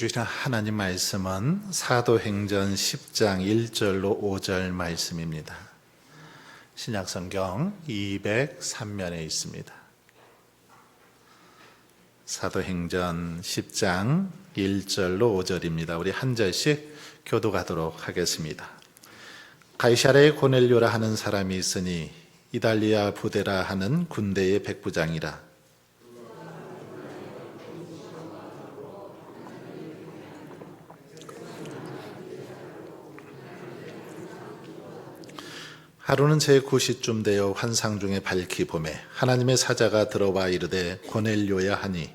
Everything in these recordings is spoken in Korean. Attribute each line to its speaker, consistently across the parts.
Speaker 1: 주시는 하나님 말씀은 사도행전 10장 1절로 5절 말씀입니다. 신약성경 203면에 있습니다. 사도행전 10장 1절로 5절입니다. 우리 한 절씩 교독하도록 하겠습니다. 가이사랴에 고넬료라 하는 사람이 있으니 이달리아 부데라 하는 군대의 백부장이라. 하루는 제9시쯤 되어 환상 중에 밝히 보매 하나님의 사자가 들어와 이르되 고넬료야 하니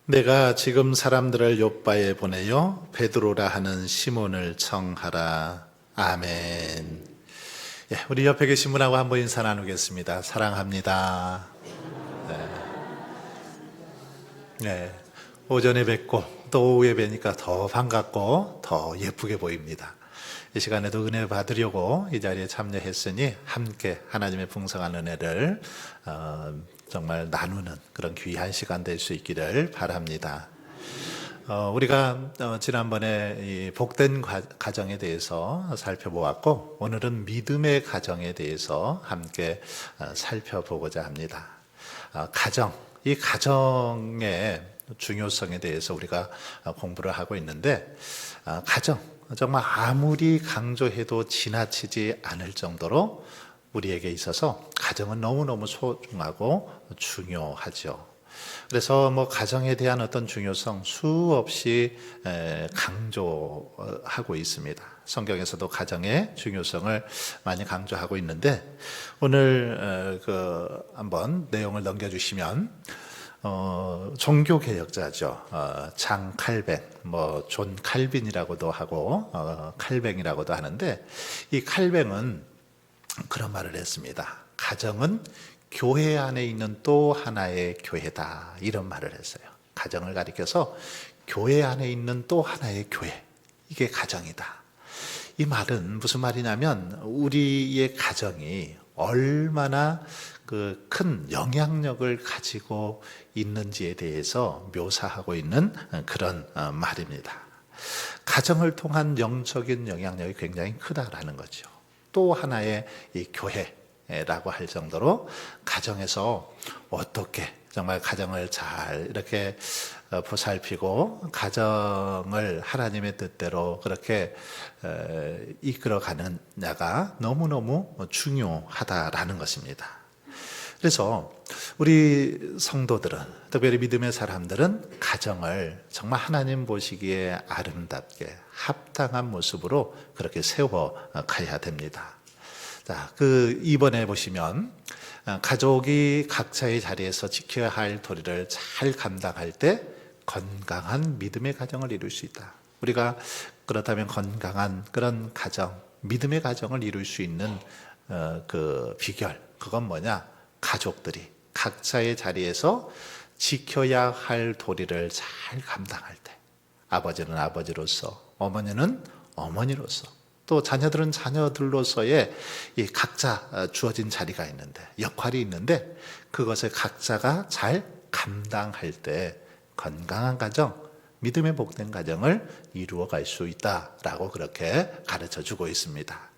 Speaker 1: 내가 지금 사람들을 요바에 보내어 베드로라 하는 시몬을 청하라. 아멘. 우리 옆에 계신 분하고 한번 인사 나누겠습니다. 사랑합니다. 네. 오전에 뵙고 또 오후에 뵈니까 더 반갑고 더 예쁘게 보입니다. 이 시간에도 은혜 받으려고 이 자리에 참여했으니 함께 하나님의 풍성한 은혜를 정말 나누는 그런 귀한 시간 될 수 있기를 바랍니다. 우리가 지난번에 이 복된 가정에 대해서 살펴보았고 오늘은 믿음의 가정에 대해서 함께 살펴보고자 합니다. 가정, 이 가정의 중요성에 대해서 우리가 공부를 하고 있는데 가정, 정말 아무리 강조해도 지나치지 않을 정도로 우리에게 있어서 가정은 너무너무 소중하고 중요하죠. 그래서 가정에 대한 어떤 중요성 수없이 강조하고 있습니다. 성경에서도 가정의 중요성을 많이 강조하고 있는데 오늘 한번 내용을 넘겨주시면 종교개혁자죠. 장 칼뱅, 존 칼빈이라고도 하고 칼뱅이라고도 하는데 이 칼뱅은 그런 말을 했습니다. 가정은 교회 안에 있는 또 하나의 교회다, 이런 말을 했어요. 가정을 가리켜서 교회 안에 있는 또 하나의 교회, 이게 가정이다. 이 말은 무슨 말이냐면 우리의 가정이 얼마나 큰 영향력을 가지고 있는지에 대해서 묘사하고 있는 그런 말입니다. 가정을 통한 영적인 영향력이 굉장히 크다라는 거죠. 또 하나의 이 교회라고 할 정도로 가정에서 어떻게 정말 가정을 잘 이렇게 보살피고 가정을 하나님의 뜻대로 그렇게 이끌어가느냐가 너무너무 중요하다라는 것입니다. 그래서 우리 성도들은, 특별히 믿음의 사람들은 가정을 정말 하나님 보시기에 아름답게 합당한 모습으로 그렇게 세워가야 됩니다. 자, 이번에 보시면 가족이 각자의 자리에서 지켜야 할 도리를 잘 감당할 때 건강한 믿음의 가정을 이룰 수 있다. 우리가 그렇다면 건강한 그런 가정, 믿음의 가정을 이룰 수 있는 비결, 그건 뭐냐? 가족들이 각자의 자리에서 지켜야 할 도리를 잘 감당할 때 아버지는 아버지로서, 어머니는 어머니로서, 또 자녀들은 자녀들로서의 이 각자 주어진 자리가 있는데, 역할이 있는데 그것을 각자가 잘 감당할 때 건강한 가정, 믿음의 복된 가정을 이루어 갈 수 있다라고 그렇게 가르쳐 주고 있습니다.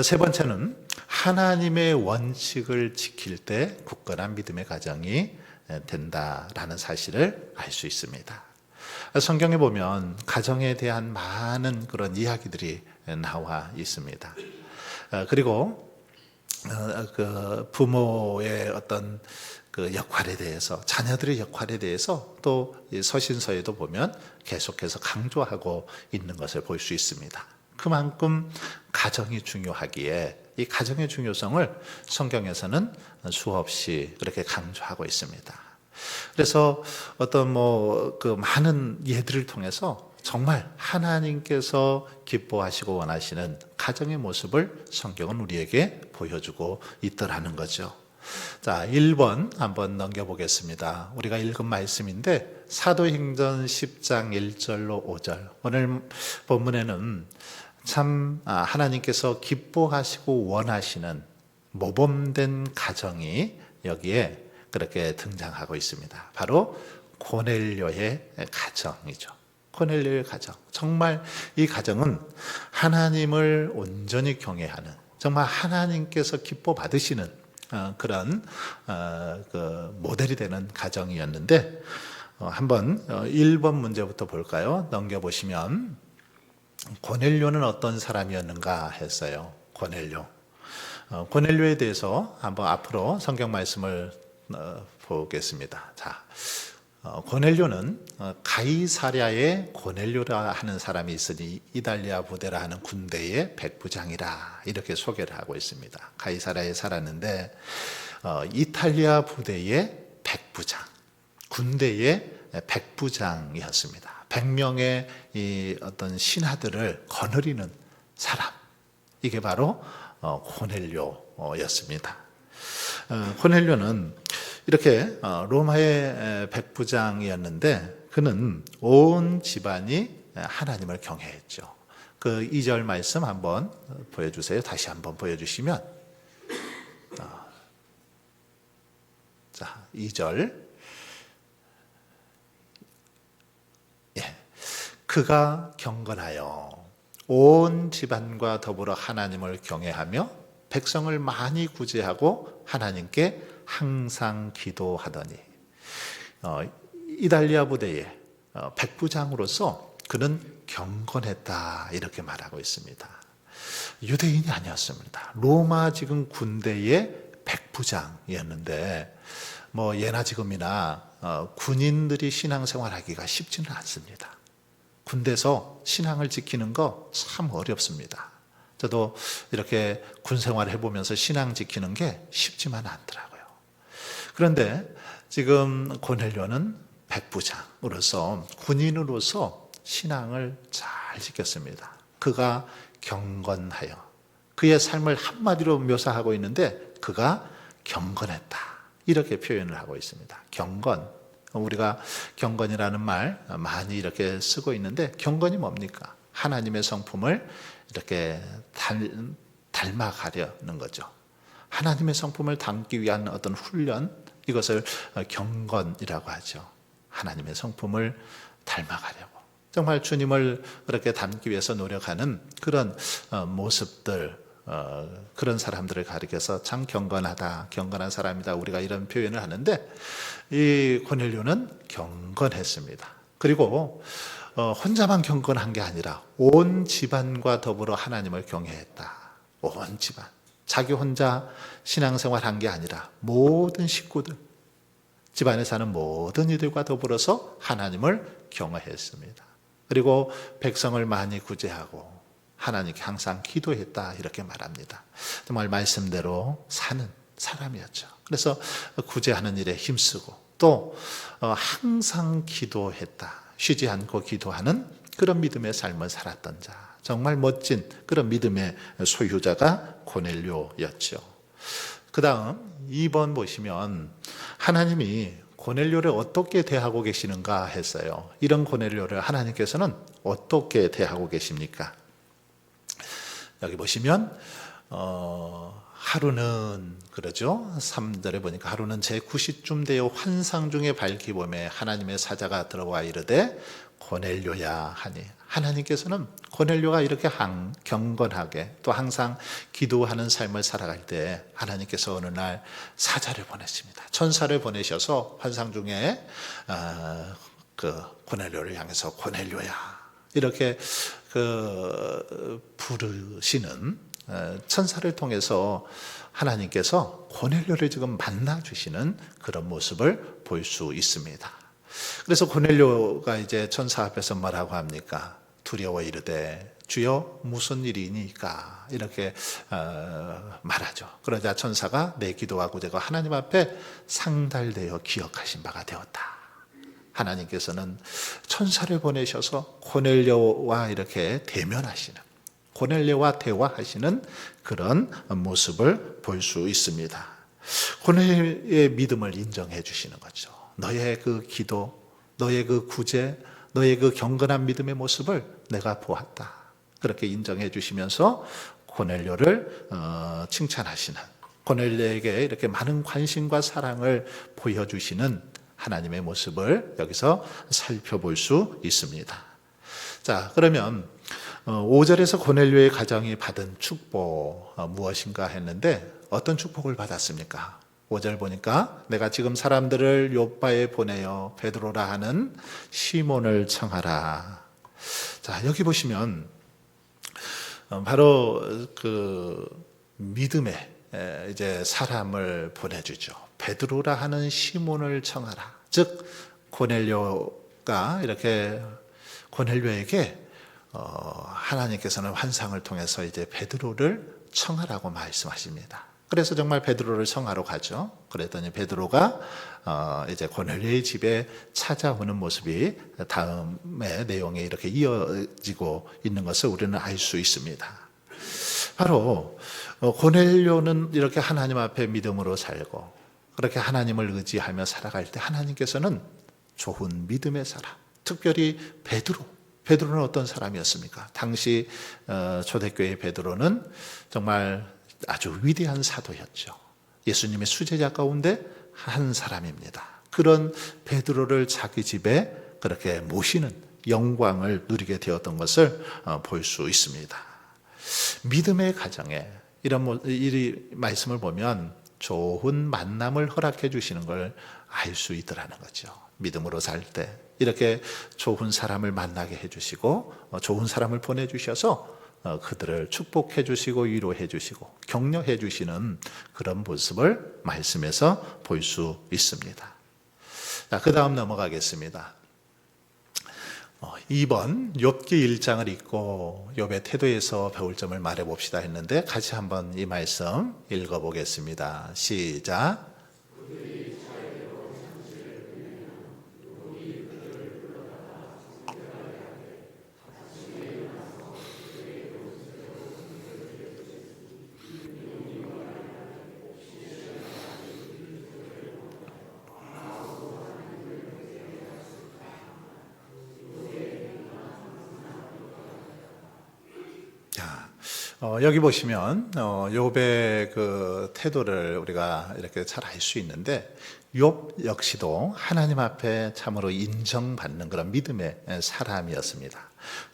Speaker 1: 세 번째는 하나님의 원칙을 지킬 때 굳건한 믿음의 가정이 된다라는 사실을 알 수 있습니다. 성경에 보면 가정에 대한 많은 그런 이야기들이 나와 있습니다. 그리고 부모의 어떤 역할에 대해서, 자녀들의 역할에 대해서 또 서신서에도 보면 계속해서 강조하고 있는 것을 볼 수 있습니다. 그만큼 가정이 중요하기에 이 가정의 중요성을 성경에서는 수없이 그렇게 강조하고 있습니다. 그래서 어떤 많은 예들을 통해서 정말 하나님께서 기뻐하시고 원하시는 가정의 모습을 성경은 우리에게 보여주고 있더라는 거죠. 자, 1번 한번 넘겨보겠습니다. 우리가 읽은 말씀인데 사도행전 10장 1절로 5절, 오늘 본문에는 참 하나님께서 기뻐하시고 원하시는 모범된 가정이 여기에 그렇게 등장하고 있습니다. 바로 고넬료의 가정이죠. 고넬료의 가정. 정말 이 가정은 하나님을 온전히 경외하는, 정말 하나님께서 기뻐 받으시는 그런 그 모델이 되는 가정이었는데, 한번 1번 문제부터 볼까요? 넘겨보시면 고넬료는 어떤 사람이었는가 했어요. 고넬료에 대해서 한번 앞으로 성경 말씀을 보겠습니다. 자, 고넬료는 가이사랴에 고넬료라 하는 사람이 있으니 이달리아 부대라 하는 군대의 백부장이라, 이렇게 소개를 하고 있습니다. 가이사랴에 살았는데 이탈리아 부대의 백부장, 군대의 백부장이었습니다. 100명의 이 어떤 신하들을 거느리는 사람, 이게 바로 고넬료였습니다. 고넬료는 이렇게 로마의 백부장이었는데 그는 온 집안이 하나님을 경외했죠. 그 2절 말씀 한번 보여주세요. 다시 한번 보여주시면, 자, 2절. 그가 경건하여 온 집안과 더불어 하나님을 경외하며 백성을 많이 구제하고 하나님께 항상 기도하더니, 이달리아 부대의 백부장으로서 그는 경건했다, 이렇게 말하고 있습니다. 유대인이 아니었습니다. 로마 지금 군대의 백부장이었는데 예나 지금이나 군인들이 신앙생활하기가 쉽지는 않습니다. 군대에서 신앙을 지키는 거 참 어렵습니다. 저도 이렇게 군 생활을 해보면서 신앙 지키는 게 쉽지만 않더라고요. 그런데 지금 고넬료는 백부장으로서, 군인으로서 신앙을 잘 지켰습니다. 그가 경건하여, 그의 삶을 한마디로 묘사하고 있는데 그가 경건했다, 이렇게 표현을 하고 있습니다. 경건, 우리가 경건이라는 말 많이 이렇게 쓰고 있는데, 경건이 뭡니까? 하나님의 성품을 이렇게 닮아가려는 거죠. 하나님의 성품을 담기 위한 어떤 훈련, 이것을 경건이라고 하죠. 하나님의 성품을 닮아가려고, 정말 주님을 그렇게 닮기 위해서 노력하는 그런 모습들, 그런 사람들을 가리켜서 참 경건하다, 경건한 사람이다, 우리가 이런 표현을 하는데, 이 고넬료는 경건했습니다. 그리고 혼자만 경건한 게 아니라 온 집안과 더불어 하나님을 경외했다. 온 집안, 자기 혼자 신앙생활한 게 아니라 모든 식구들, 집안에 사는 모든 이들과 더불어서 하나님을 경외했습니다. 그리고 백성을 많이 구제하고 하나님께 항상 기도했다, 이렇게 말합니다. 정말 말씀대로 사는 사람이었죠. 그래서 구제하는 일에 힘쓰고 또 항상 기도했다, 쉬지 않고 기도하는 그런 믿음의 삶을 살았던 자, 정말 멋진 그런 믿음의 소유자가 고넬료였죠. 그 다음 2번 보시면 하나님이 고넬료를 어떻게 대하고 계시는가 했어요. 이런 고넬료를 하나님께서는 어떻게 대하고 계십니까? 여기 보시면 하루는, 그러죠, 3절에 보니까 하루는 제9시쯤 되어 환상 중에 밝기 보매 하나님의 사자가 들어와 이르되 고넬료야 하니, 하나님께서는 고넬료가 이렇게 경건하게 또 항상 기도하는 삶을 살아갈 때 하나님께서 어느 날 사자를 보냈습니다. 천사를 보내셔서 환상 중에 그 고넬료를 향해서 고넬료야, 이렇게 부르시는 천사를 통해서 하나님께서 고넬료를 지금 만나 주시는 그런 모습을 볼 수 있습니다. 그래서 고넬료가 이제 천사 앞에서 뭐라고 합니까? 두려워 이르되 주여 무슨 일이니까, 이렇게 말하죠. 그러자 천사가 내 기도와 구제가 하나님 앞에 상달되어 기억하신 바가 되었다. 하나님께서는 천사를 보내셔서 고넬료와 이렇게 대면하시는, 고넬료와 대화하시는 그런 모습을 볼 수 있습니다. 고넬료의 믿음을 인정해 주시는 거죠. 너의 그 기도, 너의 그 구제, 너의 그 경건한 믿음의 모습을 내가 보았다. 그렇게 인정해 주시면서 고넬료를 칭찬하시는, 고넬료에게 이렇게 많은 관심과 사랑을 보여주시는 하나님의 모습을 여기서 살펴볼 수 있습니다. 자, 그러면 5절에서 고넬료의 가정이 받은 축복 무엇인가 했는데 어떤 축복을 받았습니까? 5절 보니까 내가 지금 사람들을 요바에 보내어 베드로라 하는 시몬을 청하라. 자, 여기 보시면 바로 그 믿음의 이제 사람을 보내주죠. 베드로라 하는 시몬을 청하라. 즉 고넬료가 이렇게 고넬료에게 하나님께서는 환상을 통해서 이제 베드로를 청하라고 말씀하십니다. 그래서 정말 베드로를 청하러 가죠. 그랬더니 베드로가 이제 고넬료의 집에 찾아오는 모습이 다음의 내용에 이렇게 이어지고 있는 것을 우리는 알 수 있습니다. 바로 고넬료는 이렇게 하나님 앞에 믿음으로 살고 그렇게 하나님을 의지하며 살아갈 때 하나님께서는 좋은 믿음의 사람, 특별히 베드로는 어떤 사람이었습니까? 당시 초대교회 베드로는 정말 아주 위대한 사도였죠. 예수님의 수제자 가운데 한 사람입니다. 그런 베드로를 자기 집에 그렇게 모시는 영광을 누리게 되었던 것을 볼 수 있습니다. 믿음의 가정에 이 말씀을 보면 좋은 만남을 허락해 주시는 걸 알 수 있더라는 거죠. 믿음으로 살 때 이렇게 좋은 사람을 만나게 해주시고 좋은 사람을 보내주셔서 그들을 축복해 주시고 위로해 주시고 격려해 주시는 그런 모습을 말씀에서 볼 수 있습니다. 자, 그 다음 넘어가겠습니다. 2번 욥기 1장을 읽고 욥의 태도에서 배울 점을 말해 봅시다 했는데 같이 한번 이 말씀 읽어보겠습니다. 시작. 여기 보시면 욥의 그 태도를 우리가 이렇게 잘 알 수 있는데 욥 역시도 하나님 앞에 참으로 인정받는 그런 믿음의 사람이었습니다.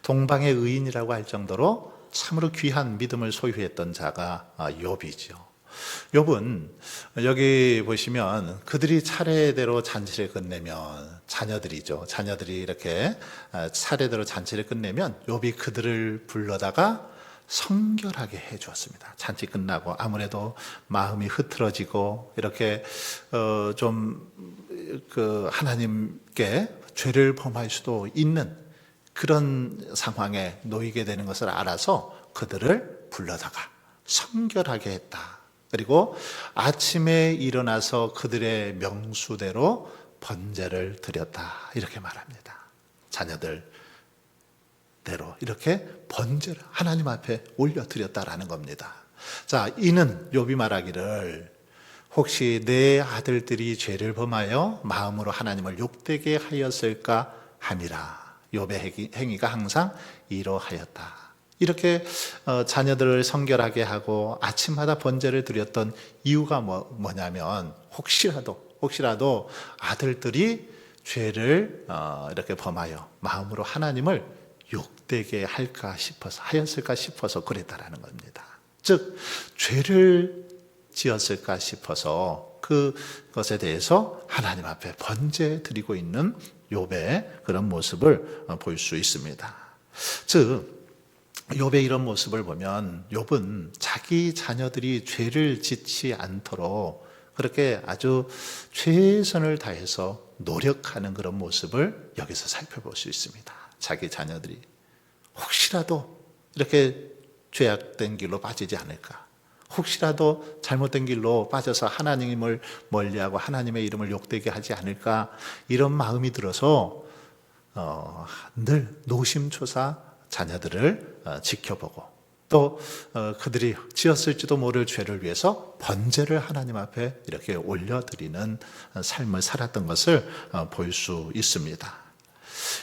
Speaker 1: 동방의 의인이라고 할 정도로 참으로 귀한 믿음을 소유했던 자가 욥이죠. 욥은 여기 보시면 그들이 차례대로 잔치를 끝내면 자녀들이 이렇게 차례대로 잔치를 끝내면 욥이 그들을 불러다가 성결하게 해 주었습니다. 잔치 끝나고 아무래도 마음이 흐트러지고 이렇게 좀 그 하나님께 죄를 범할 수도 있는 그런 상황에 놓이게 되는 것을 알아서 그들을 불러다가 성결하게 했다. 그리고 아침에 일어나서 그들의 명수대로 번제를 드렸다. 이렇게 말합니다. 자녀들 대로 이렇게 번제를 하나님 앞에 올려드렸다라는 겁니다. 자, 이는 욥이 말하기를 혹시 내 아들들이 죄를 범하여 마음으로 하나님을 욕되게 하였을까 함이라. 욥의 행위가 항상 이러하였다. 이렇게 자녀들을 성결하게 하고 아침마다 번제를 드렸던 이유가 뭐냐면 혹시라도 아들들이 죄를 이렇게 범하여 마음으로 하나님을 욕되게 하였을까 싶어서 그랬다라는 겁니다. 즉 죄를 지었을까 싶어서 그것에 대해서 하나님 앞에 번제 드리고 있는 욥의 그런 모습을 볼 수 있습니다. 즉 욥의 이런 모습을 보면 욥은 자기 자녀들이 죄를 짓지 않도록 그렇게 아주 최선을 다해서 노력하는 그런 모습을 여기서 살펴볼 수 있습니다. 자기 자녀들이 혹시라도 이렇게 죄악된 길로 빠지지 않을까, 혹시라도 잘못된 길로 빠져서 하나님을 멀리하고 하나님의 이름을 욕되게 하지 않을까, 이런 마음이 들어서 늘 노심초사 자녀들을 지켜보고 또 그들이 지었을지도 모를 죄를 위해서 번제를 하나님 앞에 이렇게 올려드리는 삶을 살았던 것을 볼 수 있습니다.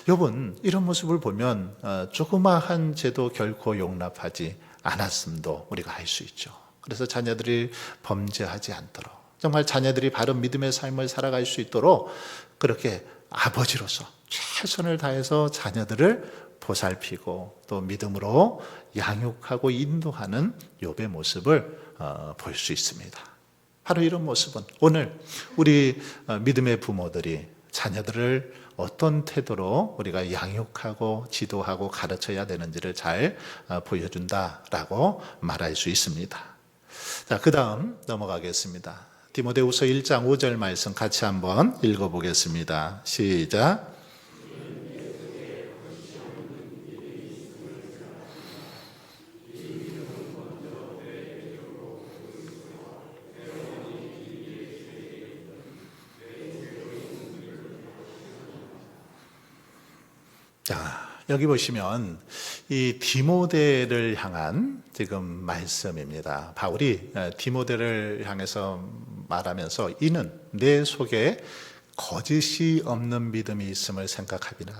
Speaker 1: 욥은 이런 모습을 보면 조그마한 죄도 결코 용납하지 않았음도 우리가 알 수 있죠. 그래서 자녀들이 범죄하지 않도록, 정말 자녀들이 바른 믿음의 삶을 살아갈 수 있도록 그렇게 아버지로서 최선을 다해서 자녀들을 보살피고 또 믿음으로 양육하고 인도하는 욥의 모습을 볼 수 있습니다. 바로 이런 모습은 오늘 우리 믿음의 부모들이 자녀들을 어떤 태도로 우리가 양육하고 지도하고 가르쳐야 되는지를 잘 보여준다라고 말할 수 있습니다. 자, 그 다음 넘어가겠습니다. 디모데후서 1장 5절 말씀 같이 한번 읽어보겠습니다. 시작. 자, 여기 보시면 이 디모데를 향한 지금 말씀입니다. 바울이 디모데를 향해서 말하면서 이는 내 속에 거짓이 없는 믿음이 있음을 생각하비나.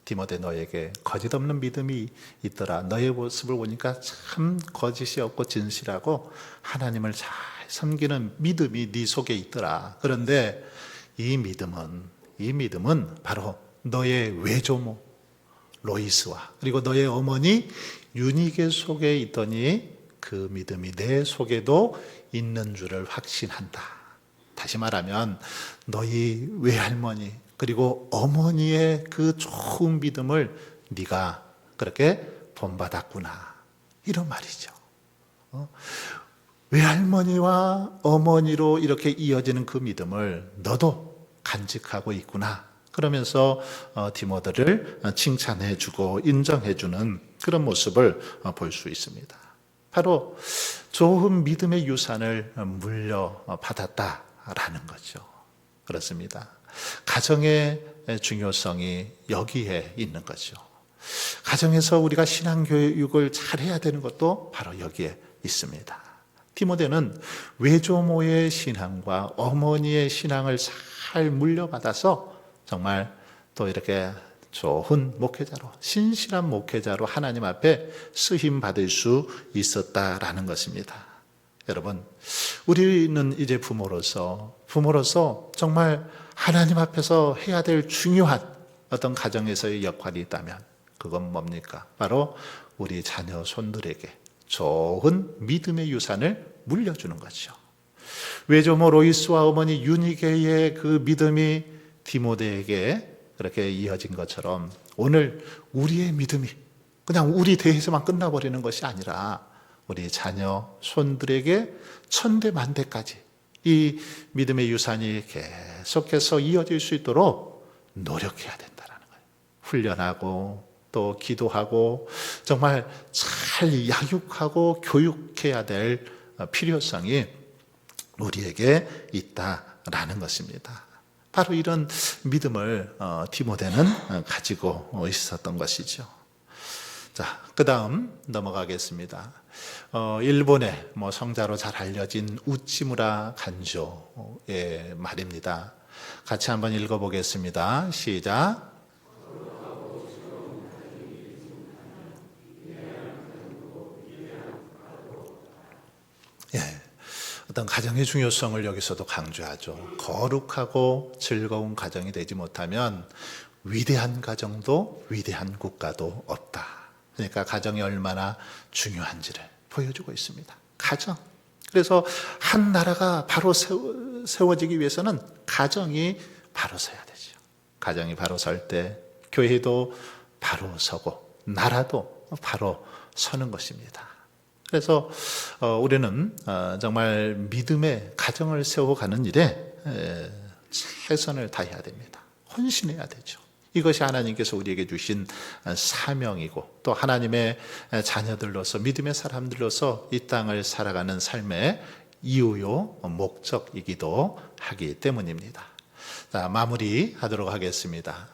Speaker 1: 디모데 너에게 거짓 없는 믿음이 있더라. 너의 모습을 보니까 참 거짓이 없고 진실하고 하나님을 잘 섬기는 믿음이 네 속에 있더라. 그런데 이 믿음은 바로 너의 외조모 로이스와 그리고 너의 어머니 유니게 속에 있더니 그 믿음이 내 속에도 있는 줄을 확신한다. 다시 말하면 너희 외할머니 그리고 어머니의 그 좋은 믿음을 네가 그렇게 본받았구나, 이런 말이죠. 외할머니와 어머니로 이렇게 이어지는 그 믿음을 너도 간직하고 있구나, 그러면서 디모데를 칭찬해주고 인정해주는 그런 모습을 볼 수 있습니다. 바로 좋은 믿음의 유산을 물려받았다라는 거죠. 그렇습니다. 가정의 중요성이 여기에 있는 거죠. 가정에서 우리가 신앙교육을 잘 해야 되는 것도 바로 여기에 있습니다. 디모데는 외조모의 신앙과 어머니의 신앙을 잘 물려받아서 정말 또 이렇게 좋은 목회자로, 신실한 목회자로 하나님 앞에 쓰임 받을 수 있었다라는 것입니다. 여러분, 우리는 이제 부모로서 정말 하나님 앞에서 해야 될 중요한 어떤 가정에서의 역할이 있다면 그건 뭡니까? 바로 우리 자녀 손들에게 좋은 믿음의 유산을 물려주는 거죠. 외조모 로이스와 어머니 유니게의 그 믿음이 디모데에게 그렇게 이어진 것처럼 오늘 우리의 믿음이 그냥 우리 대해서만 끝나버리는 것이 아니라 우리 자녀 손들에게 천대만대까지 이 믿음의 유산이 계속해서 이어질 수 있도록 노력해야 된다는 거예요. 훈련하고 또 기도하고 정말 잘 양육하고 교육해야 될 필요성이 우리에게 있다라는 것입니다. 바로 이런 믿음을 디모데는 가지고 있었던 것이죠. 자, 그 다음 넘어가겠습니다. 일본의 성자로 잘 알려진 우치무라 간조의 말입니다. 같이 한번 읽어보겠습니다. 시작. 예. 어떤 가정의 중요성을 여기서도 강조하죠. 거룩하고 즐거운 가정이 되지 못하면 위대한 가정도 위대한 국가도 없다. 그러니까 가정이 얼마나 중요한지를 보여주고 있습니다. 가정. 그래서 한 나라가 바로 세워지기 위해서는 가정이 바로 서야 되죠. 가정이 바로 설 때 교회도 바로 서고 나라도 바로 서는 것입니다. 그래서 우리는 정말 믿음의 가정을 세워가는 일에 최선을 다해야 됩니다. 헌신해야 되죠. 이것이 하나님께서 우리에게 주신 사명이고 또 하나님의 자녀들로서 믿음의 사람들로서 이 땅을 살아가는 삶의 이유요 목적이기도 하기 때문입니다. 자, 마무리하도록 하겠습니다.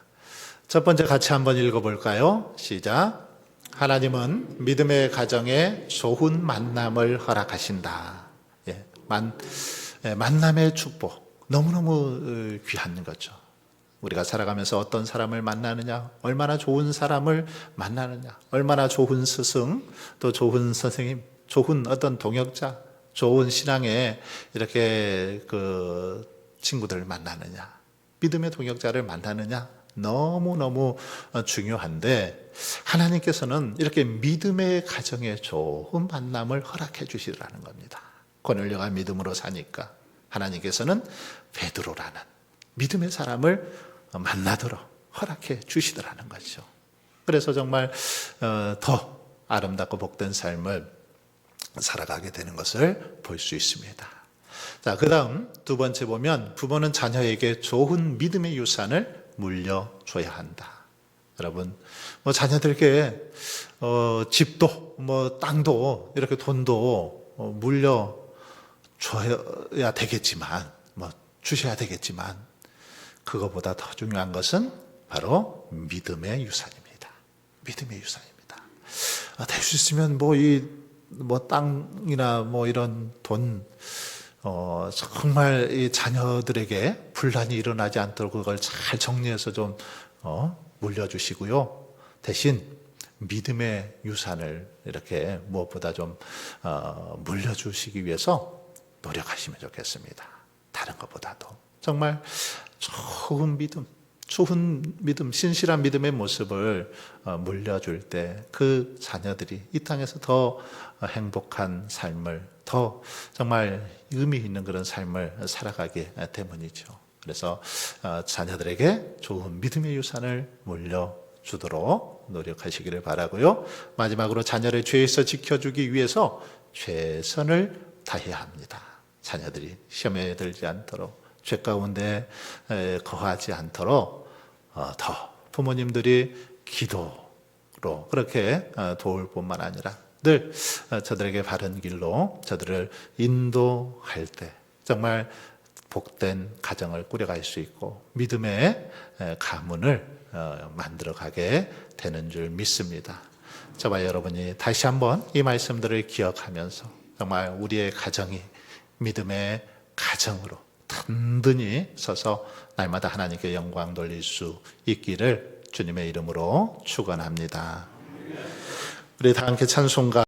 Speaker 1: 첫 번째 같이 한번 읽어볼까요? 시작. 하나님은 믿음의 가정에 좋은 만남을 허락하신다. 만남의 축복 너무너무 귀한 거죠. 우리가 살아가면서 어떤 사람을 만나느냐, 얼마나 좋은 사람을 만나느냐, 얼마나 좋은 스승, 또 좋은 선생님, 좋은 어떤 동역자, 좋은 신앙의 이렇게 그 친구들을 만나느냐, 믿음의 동역자를 만나느냐, 너무너무 중요한데, 하나님께서는 이렇게 믿음의 가정에 좋은 만남을 허락해 주시라는 겁니다. 고넬료가 믿음으로 사니까 하나님께서는 베드로라는 믿음의 사람을 만나도록 허락해 주시더라는 거죠. 그래서 정말 더 아름답고 복된 삶을 살아가게 되는 것을 볼 수 있습니다. 자, 그 다음 두 번째 보면 부모는 자녀에게 좋은 믿음의 유산을 물려줘야 한다. 여러분, 자녀들에게 집도 땅도 이렇게 돈도 물려줘야 되겠지만 주셔야 되겠지만 그거보다 더 중요한 것은 바로 믿음의 유산입니다. 믿음의 유산입니다. 될 수 있으면 땅이나 이런 돈 정말 이 자녀들에게 분란이 일어나지 않도록 그걸 잘 정리해서 좀 물려주시고요. 대신 믿음의 유산을 이렇게 무엇보다 좀 물려주시기 위해서 노력하시면 좋겠습니다. 다른 것보다도 정말 좋은 믿음, 신실한 믿음의 모습을 물려줄 때 그 자녀들이 이 땅에서 더 행복한 삶을, 더 정말 의미 있는 그런 삶을 살아가게 때문이죠. 그래서 자녀들에게 좋은 믿음의 유산을 물려주도록 노력하시기를 바라고요. 마지막으로 자녀를 죄에서 지켜주기 위해서 최선을 다해야 합니다. 자녀들이 시험에 들지 않도록, 죄 가운데 거하지 않도록 더 부모님들이 기도로 그렇게 도울 뿐만 아니라 늘 저들에게 바른 길로 저들을 인도할 때 정말 복된 가정을 꾸려갈 수 있고 믿음의 가문을 만들어가게 되는 줄 믿습니다. 저와 여러분이 다시 한번 이 말씀들을 기억하면서 정말 우리의 가정이 믿음의 가정으로 든든히 서서 날마다 하나님께 영광 돌릴 수 있기를 주님의 이름으로 축원합니다. 우리 다 함께 찬송가